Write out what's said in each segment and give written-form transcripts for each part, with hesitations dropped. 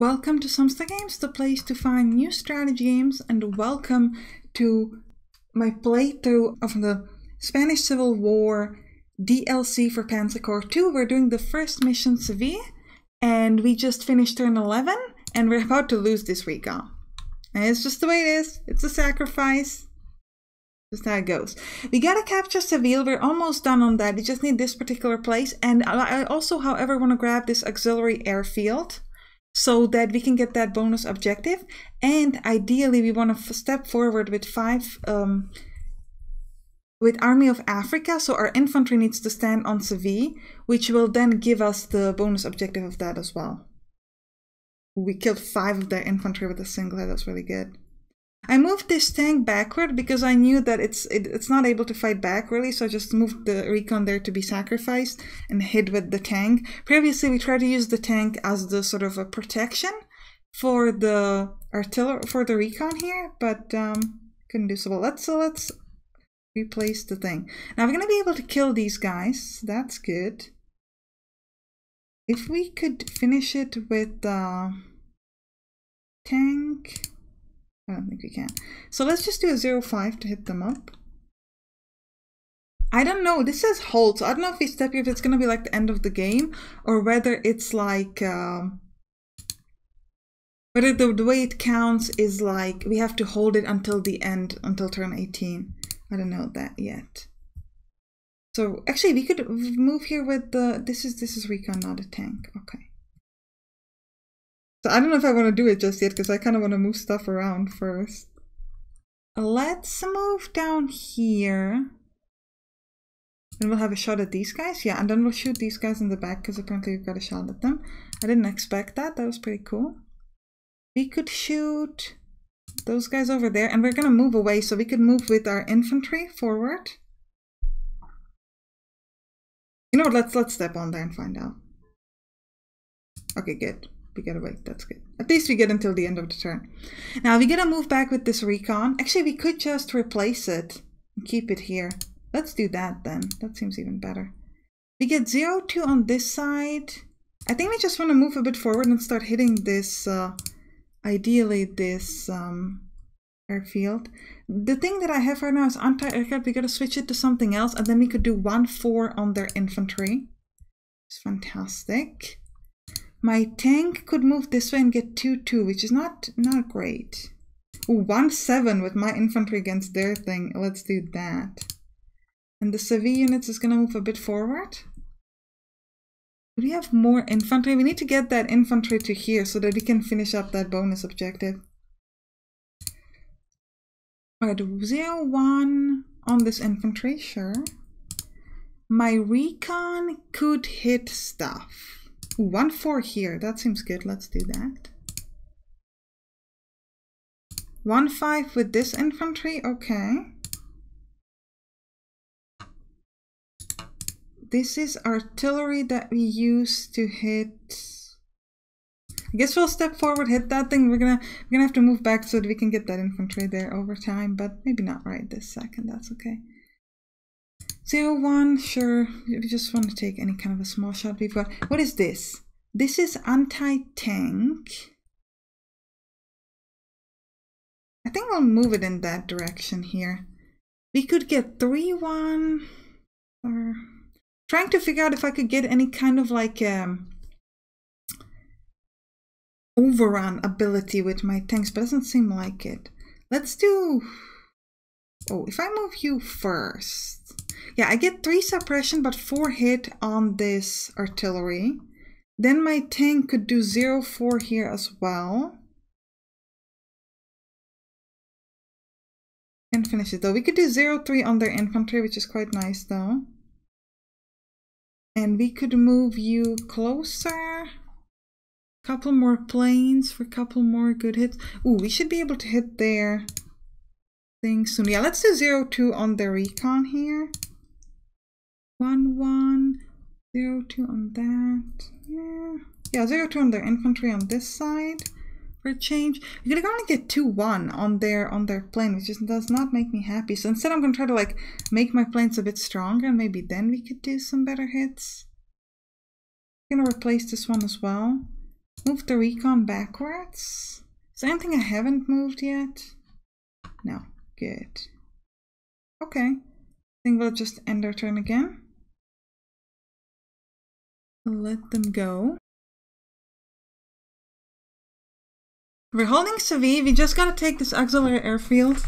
Welcome to Sampstra Games, the place to find new strategy games, and welcome to my playthrough of the Spanish Civil War DLC for Panzer Corps 2. We're doing the first mission, Seville, and we just finished turn 11, and we're about to lose this recon. And it's just the way it is. It's a sacrifice. Just how it goes. We gotta capture Seville. We're almost done on that. We just need this particular place, and I also, however, want to grab this auxiliary airfield, so that we can get that bonus objective. And ideally we want to step forward with with Army of Africa, so our infantry needs to stand on Seville, which will then give us the bonus objective of that as well. We killed 5 of their infantry with a single hit. That's really good. I moved this tank backward because I knew that it's not able to fight back really, so I just moved the recon there to be sacrificed and hit with the tank. Previously we tried to use the tank as the sort of a protection for the artillery, for the recon here, but couldn't do so well. Let's replace the thing. Now we're gonna be able to kill these guys, so that's good. If we could finish it with tank, I don't think we can. So let's just do a 0.5 to hit them up. I don't know, this says hold, so I don't know if we step here, if it's gonna be like the end of the game, or whether it's like whether the way it counts is like we have to hold it until the end, until turn 18. I don't know that yet. So actually we could move here with the this is recon, not a tank. Okay. So I don't know if I want to do it just yet, because I kind of want to move stuff around first. Let's move down here. And we'll have a shot at these guys. Yeah, and then we'll shoot these guys in the back, because apparently we've got a shot at them. I didn't expect that. That was pretty cool. We could shoot those guys over there, and we're going to move away, so we could move with our infantry forward. You know what, let's step on there and find out. Okay, good. We get away, that's good. At least we get until the end of the turn. Now we gotta move back with this recon. Actually, we could just replace it and keep it here. Let's do that then. That seems even better. We get 0.2 on this side. I think we just want to move a bit forward and start hitting this, ideally this airfield. The thing that I have right now is anti-aircraft. We gotta switch it to something else, and then we could do 1.4 on their infantry. It's fantastic. My tank could move this way and get 2.2, which is not great. Ooh, 1.7 with my infantry against their thing. Let's do that. And the Seville units is gonna move a bit forward. Do we have more infantry? We need to get that infantry to here so that we can finish up that bonus objective. Alright, 0.1 on this infantry, sure. My recon could hit stuff. 1.4 here, that seems good. Let's do that. 1.5 with this infantry, okay. This is artillery that we use to hit. I guess we'll step forward, hit that thing. We're gonna have to move back so that we can get that infantry there over time, but maybe not right this second. That's okay. 0.1, sure. We just want to take any kind of a small shot we've got. What is this? This is anti-tank. I think we'll move it in that direction here. We could get 3.1, or trying to figure out if I could get any kind of like overrun ability with my tanks, but it doesn't seem like it. Let's do, oh, if I move you first. Yeah, I get 3 suppression, but 4 hit on this artillery. Then my tank could do 0.4 here as well. And finish it though. We could do 0.3 on their infantry, which is quite nice though. And we could move you closer. Couple more planes for a couple more good hits. Ooh, we should be able to hit their thing soon. Yeah, let's do 0.2 on their recon here. 1.1, 0.2 on that. Yeah, 0.2 on their infantry on this side for a change. We're gonna only get 2.1 on their plane, which just does not make me happy. So instead I'm gonna try to like make my planes a bit stronger, and maybe then we could do some better hits. I'm gonna replace this one as well. Move the recon backwards. Is there anything I haven't moved yet? No. Good. Okay. I think we'll just end our turn again. Let them go. We're holding Seville. We just gotta take this auxiliary airfield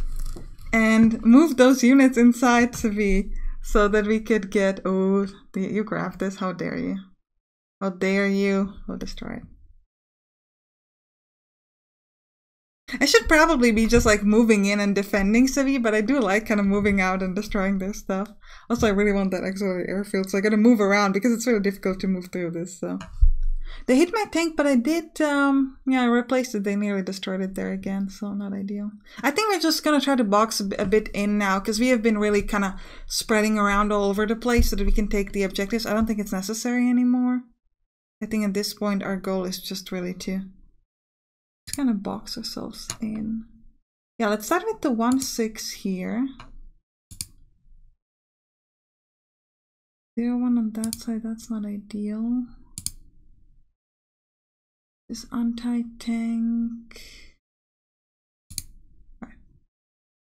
and move those units inside Seville so that we could get... Oh, you grabbed this. How dare you? How dare you? We'll destroy it. I should probably be just like moving in and defending Seville, but I do like kind of moving out and destroying their stuff. Also, I really want that auxiliary airfield, so I gotta move around because it's really difficult to move through this, so. They hit my tank, but I did, yeah, I replaced it. They nearly destroyed it there again, so not ideal. I think we're just gonna try to box a bit in now, because we have been really kind of spreading around all over the place so that we can take the objectives. I don't think it's necessary anymore. I think at this point our goal is just really to kind of box ourselves in. Yeah, let's start with the 1-6 here. 0-1 on that side, that's not ideal. This anti-tank. Right.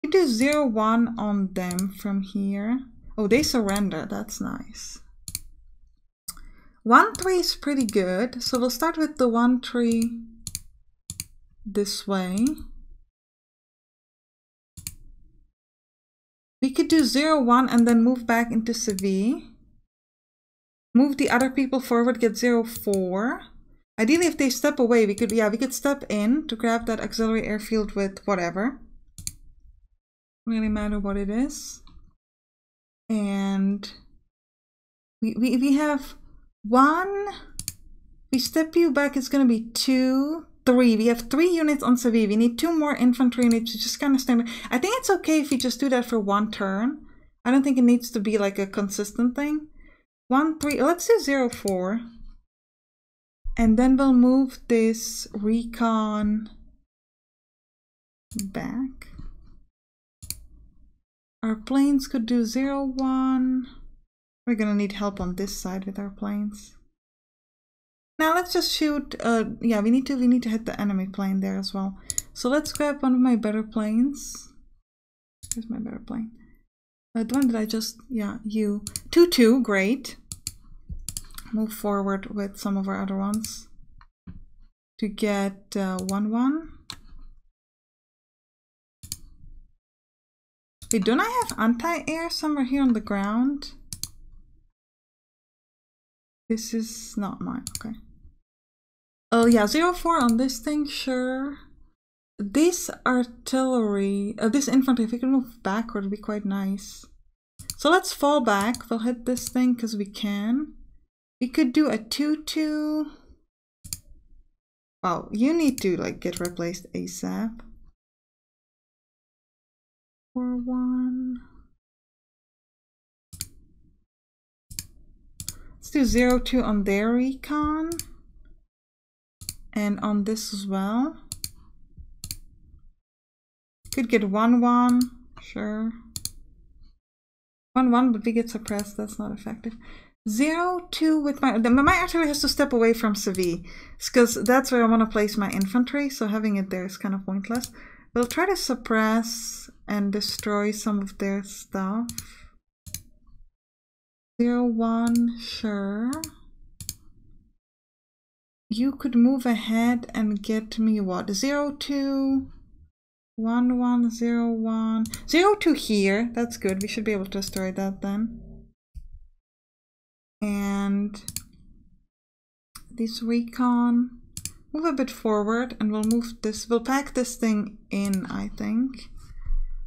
We do 0-1 on them from here. Oh, they surrender, that's nice. 1-3 is pretty good, so we'll start with the 1-3 this way. We could do 0-1 and then move back into Seville. Move the other people forward, get 0-4. Ideally, if they step away, we could step in to grab that auxiliary airfield with whatever. Really matter what it is. And we have 1. We step you back, it's gonna be 2, 3. We have 3 units on Seville. We need 2 more infantry units to just kind of stand. I think it's okay if we just do that for 1 turn. I don't think it needs to be like a consistent thing. 1-3. Let's do 0-4. And then we'll move this recon back. Our planes could do 0-1. We're gonna need help on this side with our planes. Now let's just shoot. Yeah, we need to hit the enemy plane there as well. So let's grab one of my better planes. Here's my better plane. The one that I just, yeah, you. 2-2, great. Move forward with some of our other ones to get 1-1. Wait, don't I have anti-air somewhere here on the ground? This is not mine, okay. Oh yeah, 0-4 on this thing, sure. This artillery, this infantry, if we can move backward, would be quite nice. So let's fall back. We'll hit this thing because we can. We could do a 2-2. Wow, you need to like get replaced ASAP. 4-1. Let's do 0-2 on their recon. And on this as well. Could get 1-1, sure. 1-1, but we get suppressed, that's not effective. 0-2 with my artillery has to step away from Seville, because that's where I want to place my infantry, so having it there is kind of pointless. We'll try to suppress and destroy some of their stuff. 0-1, sure. You could move ahead and get me what? 0-2, 1-1, 0-1. 0-2 here, that's good. We should be able to destroy that then. And this recon, move a bit forward and we'll move this, we'll pack this thing in, I think.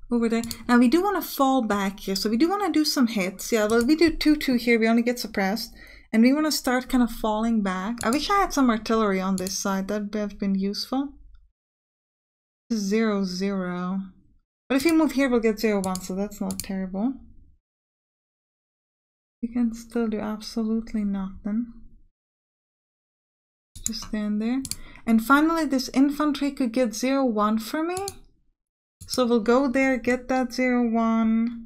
Over there. Now we do want to fall back here, so we do want to do some hits. Yeah, well, we do 2-2 here, we only get suppressed. And we want to start kind of falling back. I wish I had some artillery on this side, that would have been useful. 0-0. But if we move here, we'll get 0-1, so that's not terrible. We can still do absolutely nothing. Just stand there. And finally, this infantry could get 0-1 for me. So we'll go there, get that 0-1.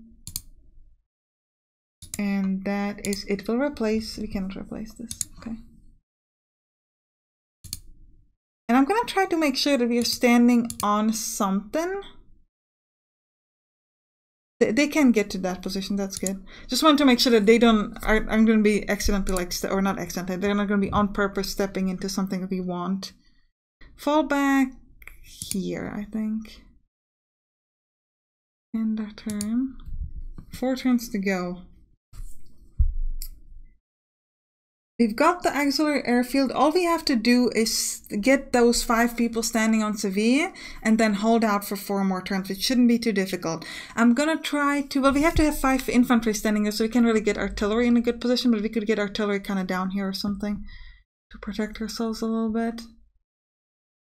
And that is it. Will replace. We cannot replace this. Okay. I'm gonna try to make sure that we are standing on something. They can get to that position, that's good. Just want to make sure that they I'm gonna be accidentally like, or not accidentally, they're not gonna be on purpose stepping into something that we want. Fall back here, I think. End our turn. 4 turns to go. We've got the auxiliary airfield. All we have to do is get those 5 people standing on Seville and then hold out for 4 more turns. It shouldn't be too difficult. I'm gonna try to, well, we have to have 5 infantry standing there, so we can't really get artillery in a good position, but we could get artillery kind of down here or something to protect ourselves a little bit.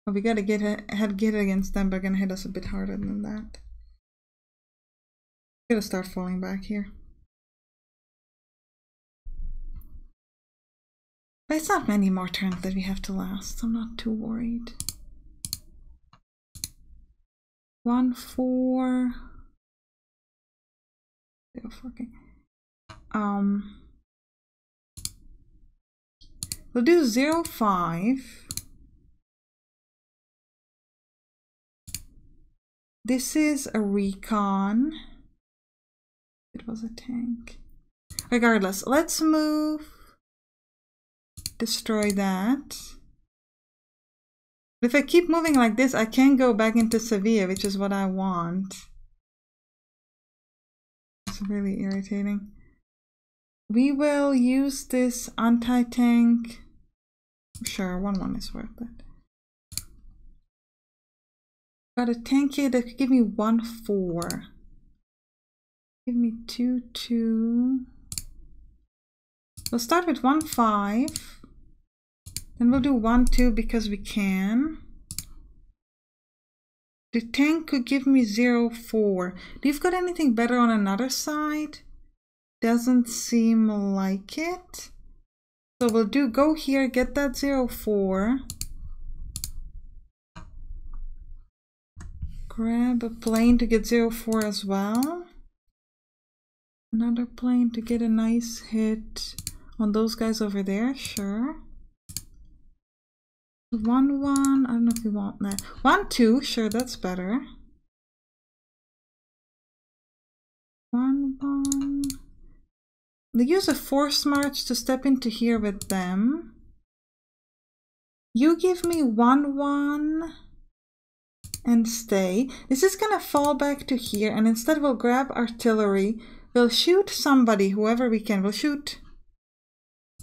But we gotta get against them, but they're gonna hit us a bit harder than that. Gotta start falling back here. But it's not many more turns that we have to last, so I'm not too worried. 1, 4. 0, 4, okay. We'll do 0, 5. This is a recon. It was a tank. Regardless, let's move. Destroy that. If I keep moving like this, I can go back into Seville, which is what I want. It's really irritating. We will use this anti-tank. Sure, 1-1 is worth it. Got a tank here that could give me 1-4. Give me 2-2. We'll start with 1-5. Then we'll do 1-2 because we can. The tank could give me 0-4. Do you've got anything better on another side? Doesn't seem like it. So we'll go here, get that 0-4. Grab a plane to get 0-4 as well. Another plane to get a nice hit on those guys over there, sure. 1-1, I don't know if we want that. 1-2, sure, that's better. 1-1. They use a force march to step into here with them. You give me 1-1 and stay. This is gonna fall back to here, and instead we'll grab artillery. We'll shoot somebody, whoever we can. We'll shoot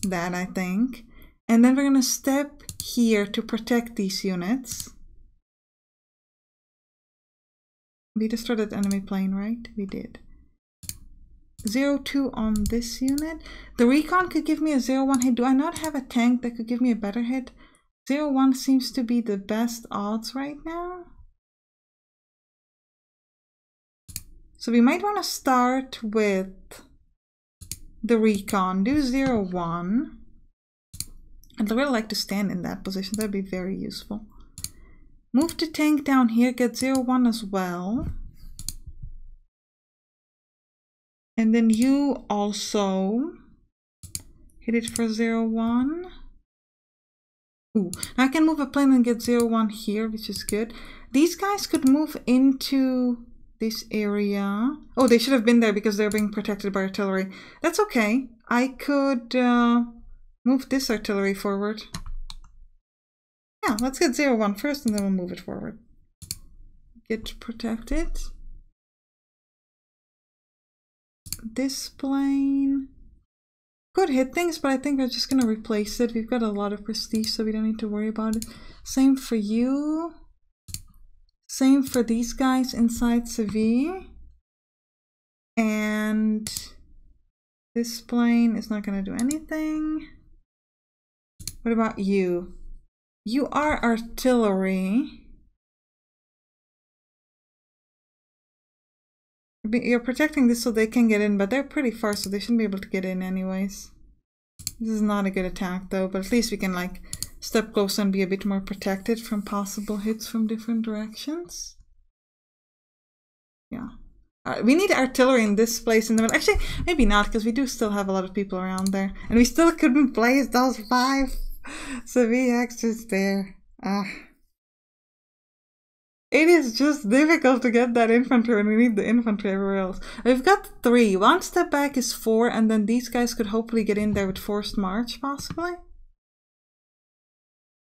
that, I think. And then we're gonna step here to protect these units. We destroyed that enemy plane, right? We did. 0-2 on this unit. The recon could give me a 0-1 hit. Do I not have a tank that could give me a better hit? 0-1 seems to be the best odds right now. So we might want to start with the recon. Do 0-1. I'd really like to stand in that position. That'd be very useful. Move the tank down here. Get 0-1 as well. And then you also hit it for 0-1. Ooh, now I can move a plane and get 0-1 here, which is good. These guys could move into this area. Oh, they should have been there because they're being protected by artillery. That's okay. I could move this artillery forward. Yeah, let's get 0-1 first and then we'll move it forward. Get protected. This plane could hit things, but I think we're just gonna replace it. We've got a lot of prestige, so we don't need to worry about it. Same for you. Same for these guys inside Seville. And this plane is not gonna do anything. What about you? You are artillery. You're protecting this so they can get in, but they're pretty far, so they shouldn't be able to get in anyways. This is not a good attack though, but at least we can like step closer and be a bit more protected from possible hits from different directions. Yeah. We need artillery in this place in the middle. Actually, maybe not, because we do still have a lot of people around there. And we still couldn't place those 5 Seville extras there. It is just difficult to get that infantry when we need the infantry everywhere else. We've got 3. 1 step back is 4, and then these guys could hopefully get in there with forced march, possibly.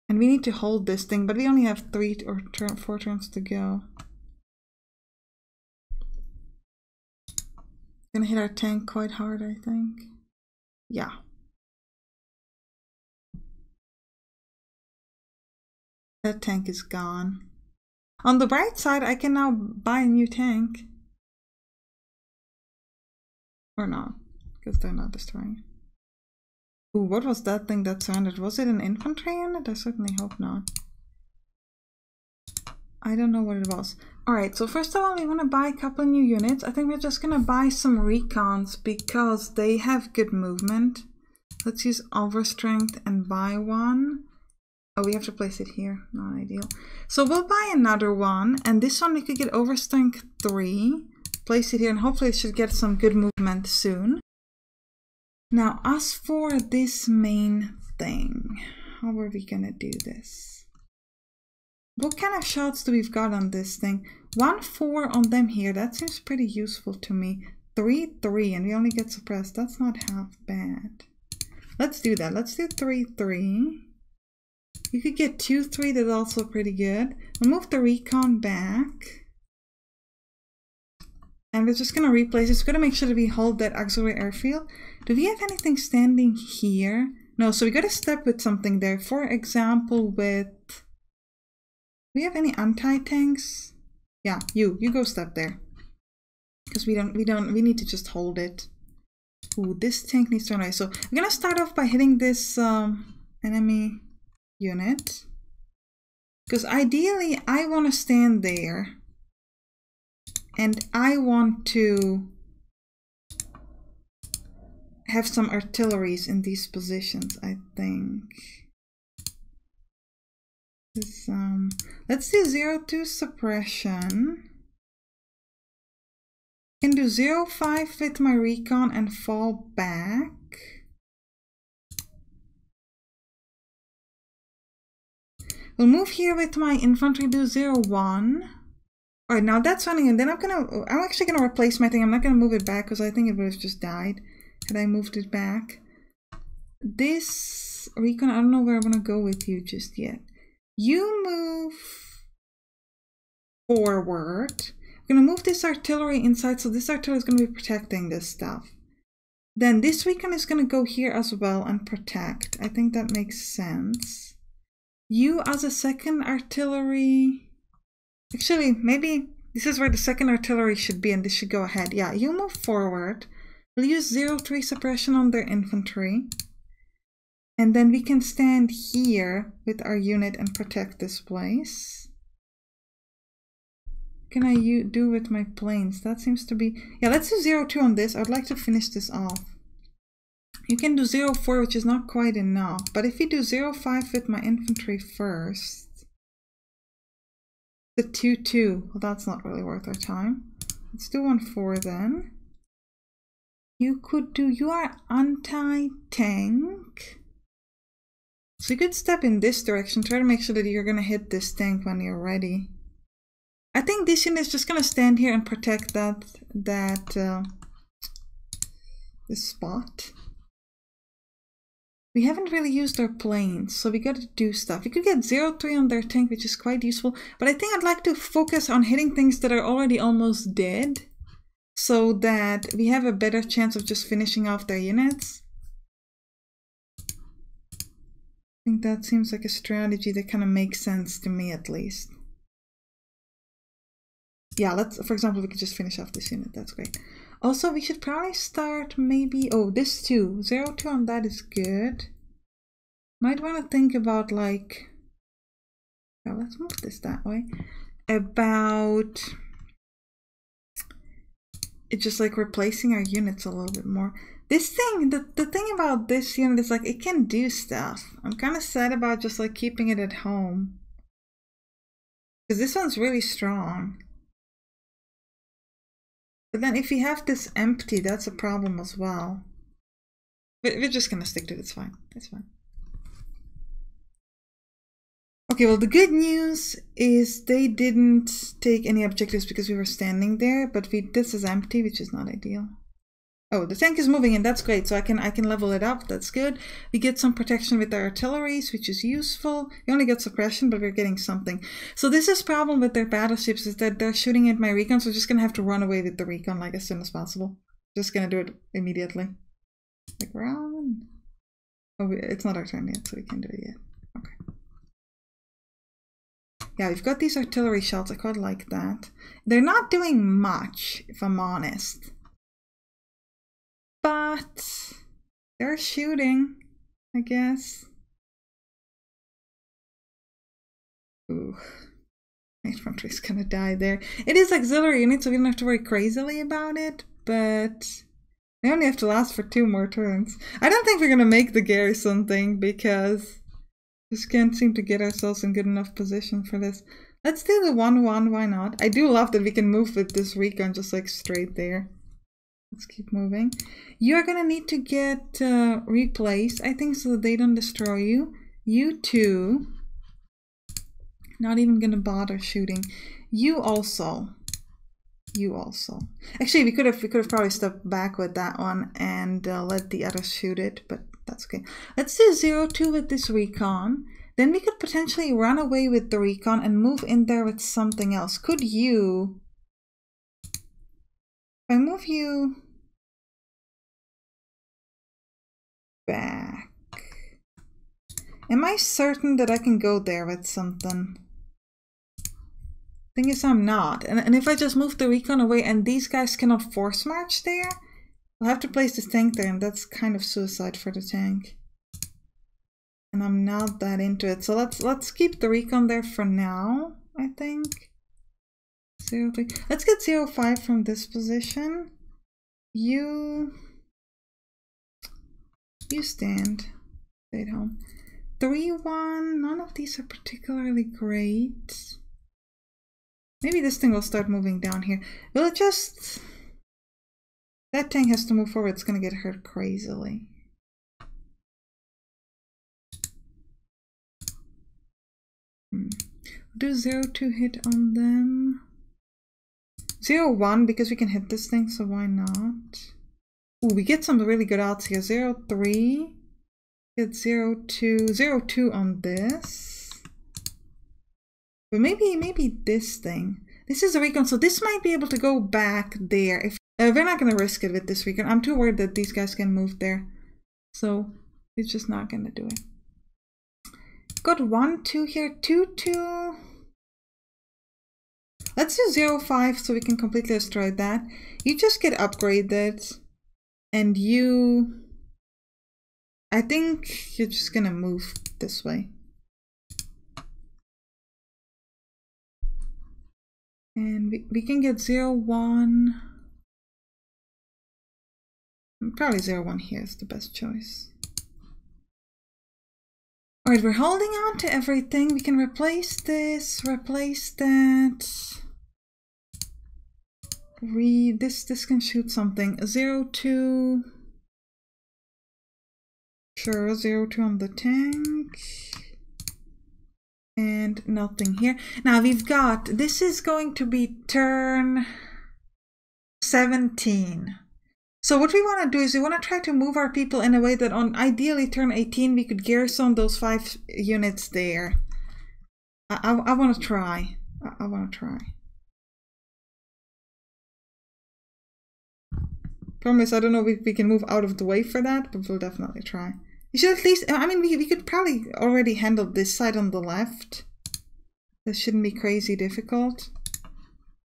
And we need to hold this thing, but we only have 3 or 4 turns to go. Gonna hit our tank quite hard, I think. Yeah. That tank is gone. On the bright side, I can now buy a new tank. Or not, because they're not destroying. Ooh, what was that thing that surrendered? Was it an infantry unit? I certainly hope not. I don't know what it was. Alright, so first of all, we want to buy a couple new units. I think we're just going to buy some recons because they have good movement. Let's use overstrength and buy one. Oh, we have to place it here. Not ideal. So we'll buy another one, and this one we could get overstrength 3. Place it here, and hopefully it should get some good movement soon. Now, as for this main thing, how are we gonna do this? What kind of shots do we've got on this thing? 1-4 on them here. That seems pretty useful to me. 3-3, and we only get suppressed. That's not half bad. Let's do that. Let's do 3-3. You could get 2-3, that's also pretty good. We'll move the recon back. And we're just gonna replace this. We're gonna make sure that we hold that auxiliary airfield. Do we have anything standing here? No, so we gotta step with something there. For example, with... Do we have any anti-tanks? Yeah, you go step there. Because we need to just hold it. Ooh, this tank needs to run away. So I'm gonna start off by hitting this enemy unit, because ideally I want to stand there and I want to have some artilleries in these positions. I think this, let's do 0-2 suppression. I can do 0-5 with my recon and fall back. We'll move here with my infantry, do 0-1. Alright, now that's running, and then I'm actually gonna replace my thing. I'm not gonna move it back because I think it would have just died had I moved it back. This recon, I don't know where I'm gonna go with you just yet. You move forward. I'm gonna move this artillery inside, so this artillery is gonna be protecting this stuff. Then this recon is gonna go here as well and protect. I think that makes sense. You as a second artillery, actually maybe this is where the second artillery should be and this should go ahead. Yeah, you move forward. We'll use 0-3 suppression on their infantry. And then we can stand here with our unit and protect this place. What can I do with my planes? That seems to be... Yeah, let's do 0-2 on this. I'd like to finish this off. You can do 0-4, which is not quite enough. But if you do 0-5 with my infantry first, the 2-2, well, that's not really worth our time. Let's do 1-4 then. You could do, you are anti-tank. So you could step in this direction, try to make sure that you're going to hit this tank when you're ready. I think this unit is just going to stand here and protect this spot. We haven't really used our planes, so we gotta do stuff. We could get 0-3 on their tank, which is quite useful, but I think I'd like to focus on hitting things that are already almost dead, so that we have a better chance of just finishing off their units. I think that seems like a strategy that kind of makes sense to me, at least. Yeah, for example, we could just finish off this unit. That's great. Also, we should probably start maybe... Oh, this too. 0-2 on that is good. Might want to think about, like... Yeah, let's move this that way. About... It's just like replacing our units a little bit more. This thing, the thing about this unit is like it can do stuff. I'm kind of sad about just like keeping it at home. Because this one's really strong. But then if you have this empty, that's a problem as well. But we're just gonna stick to it, it's fine. It's fine. Okay, well, the good news is they didn't take any objectives because we were standing there, but this is empty, which is not ideal. Oh, the tank is moving and that's great, so I can level it up. That's good. We get some protection with our artilleries, which is useful. We only get suppression, but we're getting something. So this is problem with their battleships, is that they're shooting at my recon, so we're just gonna have to run away with the recon like as soon as possible. Just gonna do it immediately. Like, run. Oh, it's not our turn yet, so we can't do it yet. Okay. Yeah, we've got these artillery shots. I quite like that. They're not doing much, if I'm honest. But they're shooting, I guess. Ooh. My infantry's gonna die there. It is auxiliary unit, so we don't have to worry crazily about it, but they only have to last for 2 more turns. I don't think we're gonna make the garrison thing because we just can't seem to get ourselves in good enough position for this. Let's do the 1-1, why not? I do love that we can move with this recon just like straight there. Let's keep moving. You are gonna need to get replaced, I think, so that they don't destroy you. You too. Not even gonna bother shooting. You also. You also. Actually, we could have probably stepped back with that one and let the others shoot it, but that's okay. Let's do 0-2 with this recon. Then we could potentially run away with the recon and move in there with something else. Could you? If I move you back, am I certain that I can go there with something? Thing is, I'm not. And if I just move the recon away and these guys cannot force march there, I'll have to place this tank there, and that's kind of suicide for the tank. And I'm not that into it. So let's keep the recon there for now, I think. 0-3. Let's get 0-5 from this position. You stand. Stay at home. 3-1. None of these are particularly great. Maybe this thing will start moving down here. Will it just... That tank has to move forward. It's going to get hurt crazily. Do 0-2 hit on them. 0-1 because we can hit this thing, so why not? Ooh, we get some really good odds here. 0-3. Get 0-2. 0-2 on this. But maybe this thing. This is a recon, so this might be able to go back there. If we're not going to risk it with this recon. I'm too worried that these guys can move there. So it's just not going to do it. Got 1-2 here. 2-2. Let's do 0-5 so we can completely destroy that. You just get upgraded. And you... I think you're just gonna move this way. And we can get 0-1. Probably 0-1 here is the best choice. Alright, we're holding on to everything. We can replace this, replace that. This can shoot something. 0-2. Sure, 0-2 on the tank. And nothing here. Now we've got, this is going to be turn 17. So what we want to do is we want to try to move our people in a way that on ideally turn 18 we could garrison those 5 units there. I want to try. I want to try. Problem is, I don't know if we can move out of the way for that, but we'll definitely try. You should at least, I mean, we could probably already handle this side on the left. This shouldn't be crazy difficult.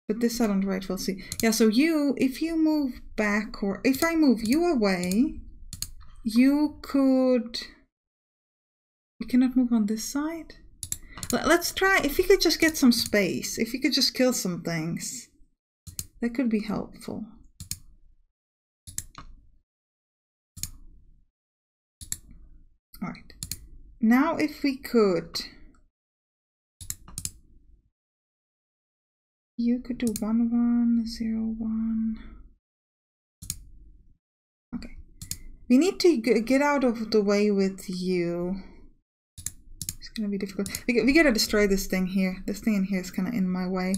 But this side on the right, we'll see. Yeah, so you, if you move back, or if I move you away, you could... We cannot move on this side? Let's try, if you could just get some space, if you could just kill some things, that could be helpful. Alright, now if we could, you could do 1-1, 0-1. Okay, we need to get out of the way with you. Just gonna be difficult. We gotta destroy this thing here. This thing in here is kind of in my way.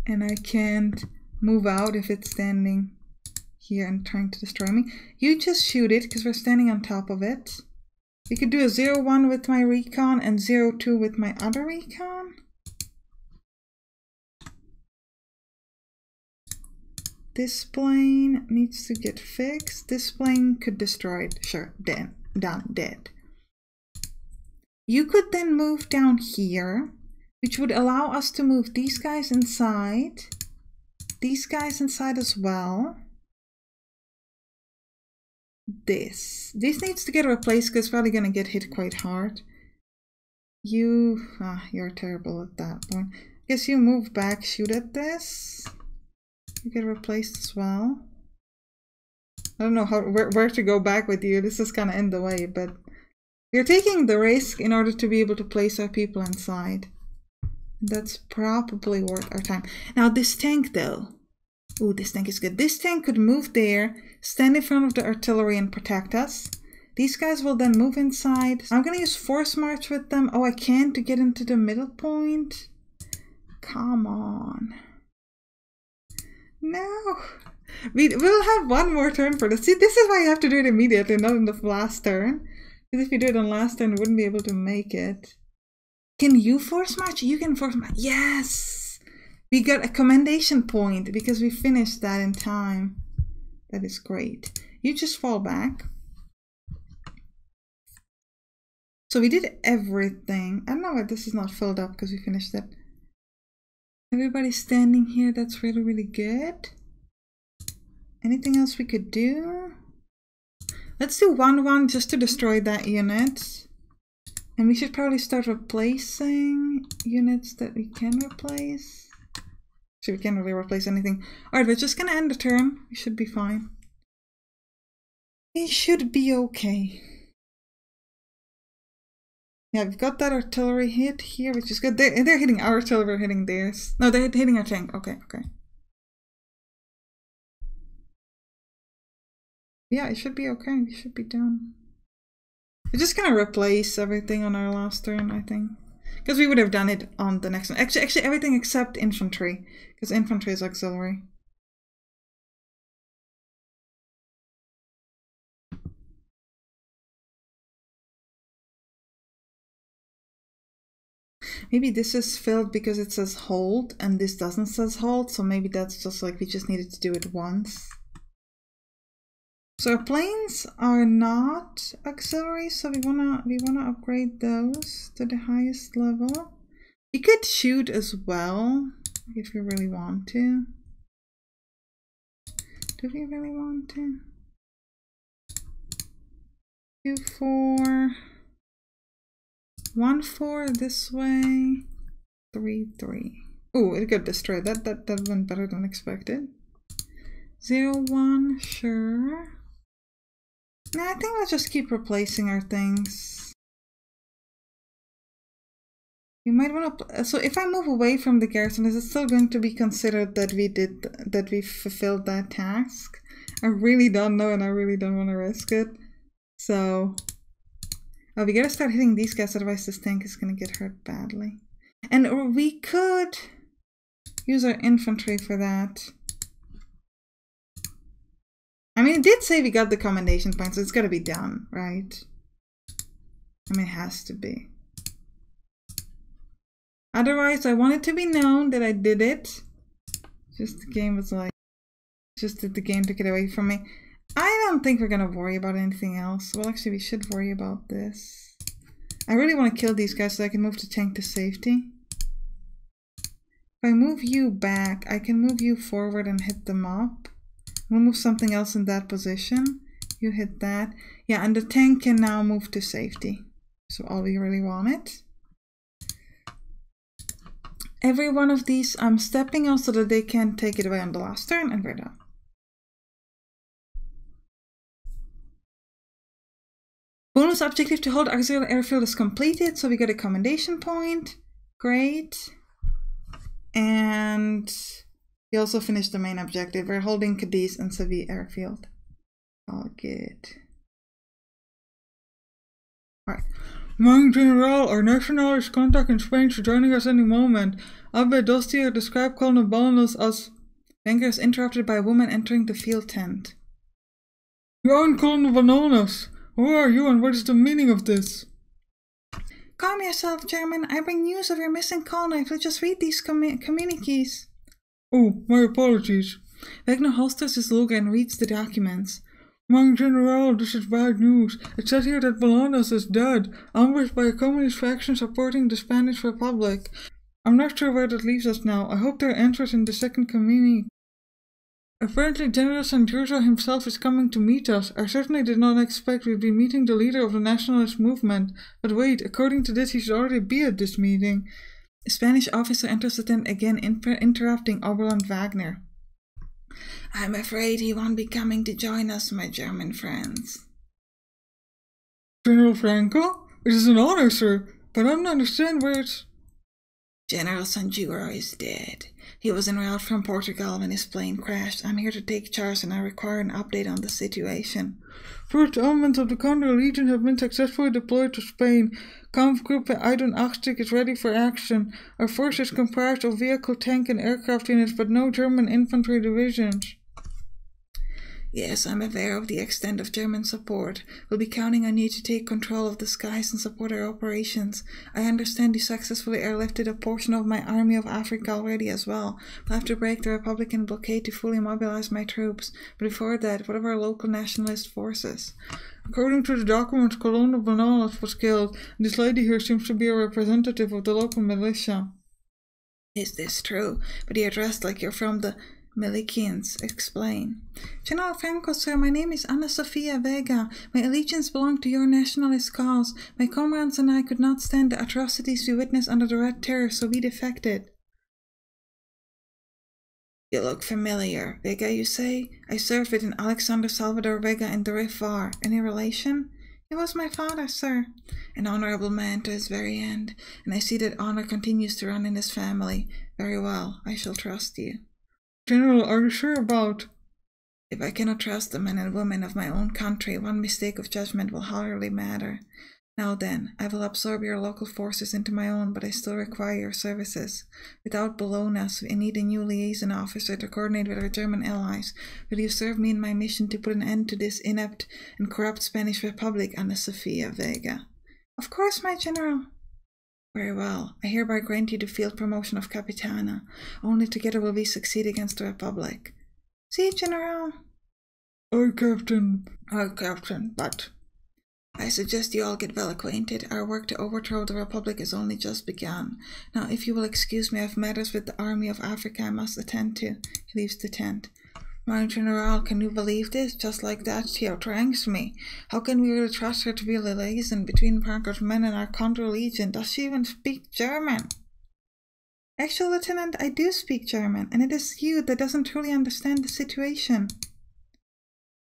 And I can't move out if it's standing here and trying to destroy me. You just shoot it because we're standing on top of it. We could do a 0-1 with my recon and 0-2 with my other recon. This plane needs to get fixed. This plane could destroy it. Sure, dead. Done, dead. You could then move down here, which would allow us to move these guys inside as well. This needs to get replaced because it's probably going to get hit quite hard. You're terrible at that point. I guess you move back, shoot at this. You get replaced as well. I don't know where to go back with you. This is kind of in the way, but we're taking the risk in order to be able to place our people inside. That's probably worth our time. Now this tank though. Ooh, this tank is good. This tank could move there, stand in front of the artillery and protect us. These guys will then move inside. I'm gonna use force march with them. Oh, I can't to get into the middle point. Come on. No. We'll have one more turn for this. See, this is why you have to do it immediately, not in the last turn. Because if you do it on last turn, we wouldn't be able to make it. Can you force march? You can force march. Yes! We got a commendation point because we finished that in time. That is great. You just fall back. So we did everything. I don't know why this is not filled up because we finished it. Everybody's standing here. That's really, really good. Anything else we could do? Let's do 1-1 just to destroy that unit. And we should probably start replacing units that we can replace. So we can't really replace anything. Alright, we're just gonna end the turn. We should be fine. We should be okay. Yeah, we've got that artillery hit here, which is good. They're hitting our artillery, we're hitting theirs. No, they're hitting our tank. Okay, okay. Yeah, it should be okay. We should be done. We're just gonna replace everything on our last turn, I think. Because we would have done it on the next one. Actually everything except infantry. Because infantry is auxiliary. Maybe this is filled because it says hold and this doesn't says hold. So maybe that's just like we just needed to do it once. So our planes are not auxiliary, so we wanna upgrade those to the highest level. You could shoot as well if you really want to. Do we really want to? 2-4, 1-4 this way, 3-3. Oh, it got destroyed. That went better than expected. 0-1, sure. Nah, I think we'll just keep replacing our things. We might want to. So if I move away from the garrison, is it still going to be considered that we fulfilled that task? I really don't know, and I really don't want to risk it. So, oh, we gotta start hitting these guys, otherwise this tank is gonna get hurt badly. And we could use our infantry for that. I mean, it did say we got the commendation point, so it's gotta be done, right? I mean, it has to be. Otherwise, I want it to be known that I did it. Just the game was like, just did the game took it away from me. I don't think we're gonna worry about anything else. Well, actually, we should worry about this. I really want to kill these guys so I can move the tank to safety. If I move you back, I can move you forward and hit them up. We'll move something else in that position. You hit that. Yeah, and the tank can now move to safety. So all we really want it. Every one of these I'm stepping on so that they can take it away on the last turn, and we're done. Bonus objective to hold auxiliary airfield is completed, so we got a commendation point. Great. And we also finished the main objective. We're holding Cadiz and Seville airfield. All good. Alright. Morning, General. Our national is contacting Spain to joining us any moment. Abbe Dostier described Colonel Bolanos as... Wenger is interrupted by a woman entering the field tent. You aren't Colonel Bolanos. Who are you and what is the meaning of this? Calm yourself, German. I bring news of your missing colonel. If you'll just read these communiques. Oh, my apologies. Wegner holsters his logo and reads the documents. Mon General, this is bad news. It says here that Bolanos is dead, ambushed by a communist faction supporting the Spanish Republic. I'm not sure where that leaves us now. I hope they're interested in the second communique. Apparently General Sanjurjo himself is coming to meet us. I certainly did not expect we'd be meeting the leader of the nationalist movement. But wait, according to this he should already be at this meeting. A Spanish officer enters the tent again, interrupting Oberland Wagner. I'm afraid he won't be coming to join us, my German friends. General Franco? It is an honor, sir, but I don't understand where it's... General Sanjurjo is dead. He was en route from Portugal when his plane crashed. I'm here to take charge and I require an update on the situation. First elements of the Condor Legion have been successfully deployed to Spain. Kampfgruppe 81 is ready for action. Our force is comprised of vehicle, tank and aircraft units, but no German infantry divisions. Yes, I'm aware of the extent of German support. We'll be counting on you to take control of the skies and support our operations. I understand you successfully airlifted a portion of my Army of Africa already as well. We'll have to break the Republican blockade to fully mobilize my troops. But before that, what of our local nationalist forces? According to the documents, Colonel Bolanos was killed, and this lady here seems to be a representative of the local militia. Is this true? But you're dressed like you're from the... Milicians, explain. General Franco, sir, my name is Ana Sofia Vega. My allegiance belonged to your nationalist cause. My comrades and I could not stand the atrocities we witnessed under the Red Terror, so we defected. You look familiar. Vega, you say? I served with an Alexander Salvador Vega in the Rif War. Any relation? He was my father, sir. An honorable man to his very end, and I see that honor continues to run in his family. Very well, I shall trust you. General, are you sure about... If I cannot trust the men and women of my own country, one mistake of judgment will hardly matter. Now then, I will absorb your local forces into my own, but I still require your services. Without Bolanos, we need a new liaison officer to coordinate with our German allies. Will you serve me in my mission to put an end to this inept and corrupt Spanish Republic, Ana Sofia Vega? Of course, my general. Very well. I hereby grant you the field promotion of Capitana. Only together will we succeed against the Republic. See, General. Aye, Captain. Aye, Captain, but... I suggest you all get well acquainted. Our work to overthrow the Republic has only just begun. Now, if you will excuse me, I have matters with the Army of Africa I must attend to. He leaves the tent. My General, can you believe this? Just like that, she outranks me. How can we really trust her to be a liaison between Franco's men and our Condor Legion? Does she even speak German? Actually, Lieutenant, I do speak German, and it is you that doesn't truly understand the situation.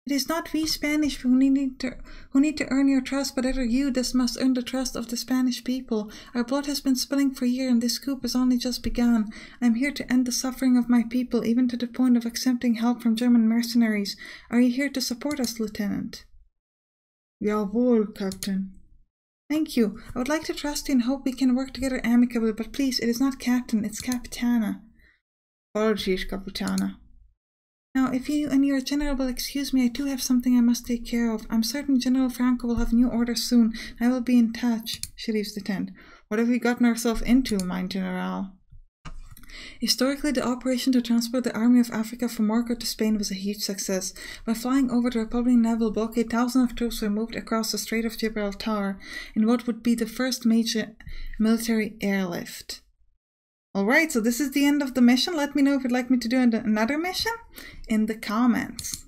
It is not we Spanish who need to earn your trust, but rather you that must earn the trust of the Spanish people. Our blood has been spilling for years, and this coup has only just begun. I am here to end the suffering of my people, even to the point of accepting help from German mercenaries. Are you here to support us, Lieutenant? Jawohl, Captain. Thank you. I would like to trust you and hope we can work together amicably, but please, it is not Captain, it's Capitana. Apologies, Capitana. Now, if you and your general will excuse me, I do have something I must take care of. I'm certain General Franco will have new orders soon. I will be in touch. She leaves the tent. What have we gotten ourselves into, mein General? Historically, the operation to transport the Army of Africa from Morocco to Spain was a huge success. By flying over the Republican naval blockade, thousands of troops were moved across the Strait of Gibraltar in what would be the first major military airlift. Alright, so this is the end of the mission. Let me know if you'd like me to do another mission in the comments.